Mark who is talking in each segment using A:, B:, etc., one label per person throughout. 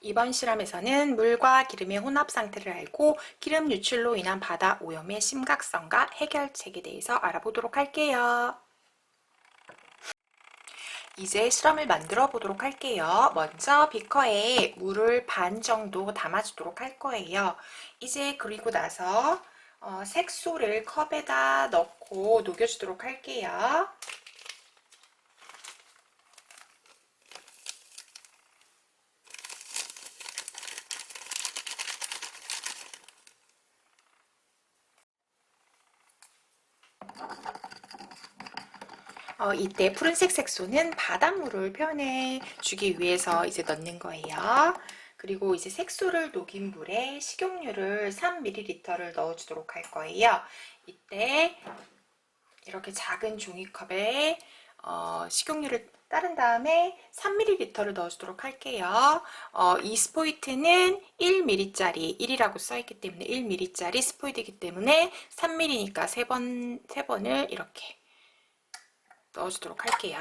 A: 이번 실험에서는 물과 기름의 혼합 상태를 알고 기름 유출로 인한 바다 오염의 심각성과 해결책에 대해서 알아보도록 할게요. 이제 실험을 만들어 보도록 할게요. 먼저 비커에 물을 반 정도 담아주도록 할 거예요. 이제 그리고 나서 색소를 컵에다 넣고 녹여주도록 할게요. 이때 푸른색 색소는 바닷물을 표현해 주기 위해서 이제 넣는 거예요. 그리고 이제 색소를 녹인 물에 식용유를 3ml를 넣어주도록 할 거예요. 이때 이렇게 작은 종이컵에 식용유를 따른 다음에 3ml를 넣어주도록 할게요. 이 스포이트는 1ml짜리 1이라고 써있기 때문에 1ml짜리 스포이트이기 때문에 3ml니까 3번을 이렇게 넣어주도록 할게요.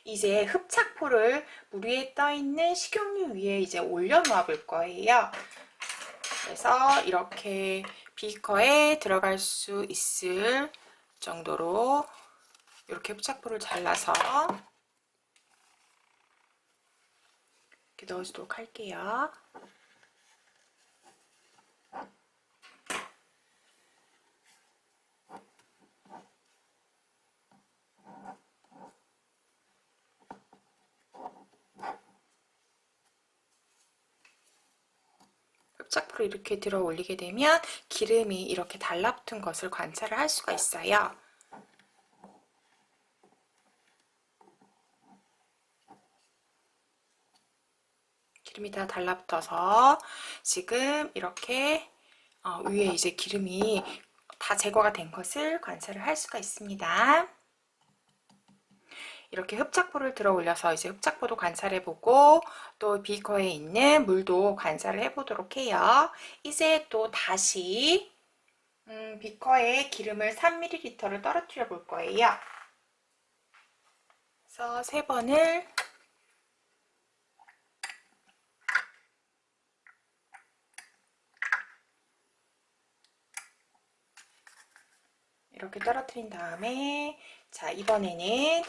A: 이제 흡착포를 물 위에 떠있는 식용유 위에 이제 올려놓아 볼 거예요. 그래서 이렇게 비커에 들어갈 수 있을 정도로 이렇게 흡착포를 잘라서 이렇게 넣어주도록 할게요. 흡착포를 이렇게 들어 올리게 되면 기름이 이렇게 달라붙은 것을 관찰을 할 수가 있어요. 기름이 다 달라붙어서 지금 이렇게 위에 이제 기름이 다 제거가 된 것을 관찰을 할 수가 있습니다. 이렇게 흡착포를 들어 올려서 이제 흡착포도 관찰해보고 또 비커에 있는 물도 관찰을 해보도록 해요. 이제 또 다시 비커에 기름을 3ml를 떨어뜨려 볼 거예요. 그래서 3번을 이렇게 떨어뜨린 다음에 자 이번에는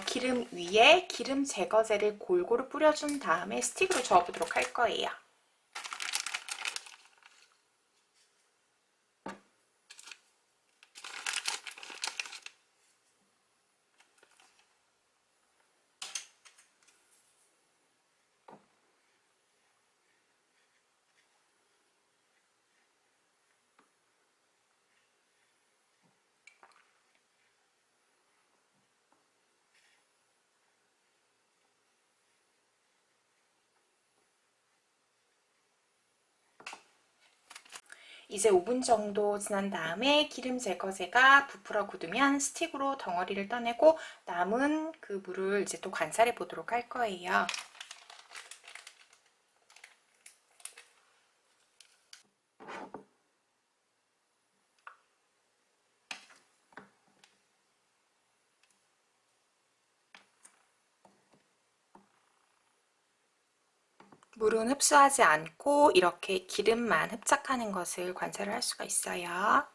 A: 기름 위에 기름 제거제를 골고루 뿌려준 다음에 스틱으로 저어보도록 할 거예요. 이제 5분 정도 지난 다음에 기름 제거제가 부풀어 굳으면 스틱으로 덩어리를 떠내고 남은 그 물을 이제 또 관찰해 보도록 할 거예요. 물은 흡수하지 않고 이렇게 기름만 흡착하는 것을 관찰을 할 수가 있어요.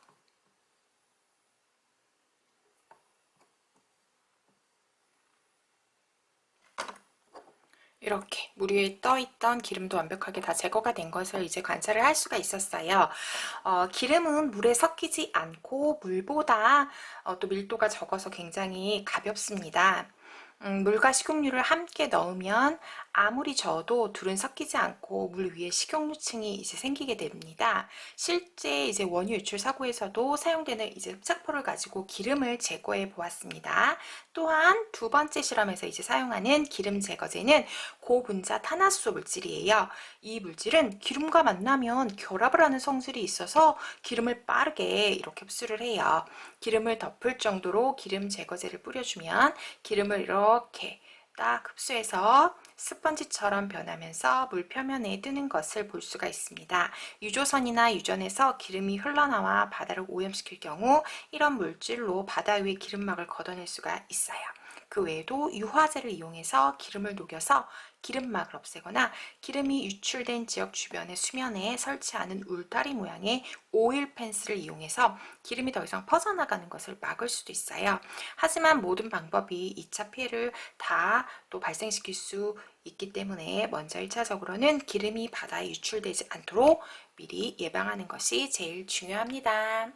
A: 이렇게 물 위에 떠있던 기름도 완벽하게 다 제거가 된 것을 이제 관찰을 할 수가 있었어요. 기름은 물에 섞이지 않고 물보다 또 밀도가 적어서 굉장히 가볍습니다. 물과 식용유를 함께 넣으면 아무리 저어도 둘은 섞이지 않고 물 위에 식용유층이 이제 생기게 됩니다. 실제 이제 원유 유출 사고에서도 사용되는 이제 흡착포를 가지고 기름을 제거해 보았습니다. 또한 두 번째 실험에서 이제 사용하는 기름 제거제는 고분자 탄화수소 물질이에요. 이 물질은 기름과 만나면 결합을 하는 성질이 있어서 기름을 빠르게 이렇게 흡수를 해요. 기름을 덮을 정도로 기름 제거제를 뿌려주면 기름을 이렇게 딱 흡수해서 스펀지처럼 변하면서 물 표면에 뜨는 것을 볼 수가 있습니다. 유조선이나 유전에서 기름이 흘러나와 바다를 오염시킬 경우 이런 물질로 바다 위의 기름막을 걷어낼 수가 있어요. 그 외에도 유화제를 이용해서 기름을 녹여서 기름막을 없애거나 기름이 유출된 지역 주변의 수면에 설치하는 울타리 모양의 오일 펜스를 이용해서 기름이 더 이상 퍼져나가는 것을 막을 수도 있어요. 하지만 모든 방법이 2차 피해를 다 또 발생시킬 수 있기 때문에 먼저 1차적으로는 기름이 바다에 유출되지 않도록 미리 예방하는 것이 제일 중요합니다.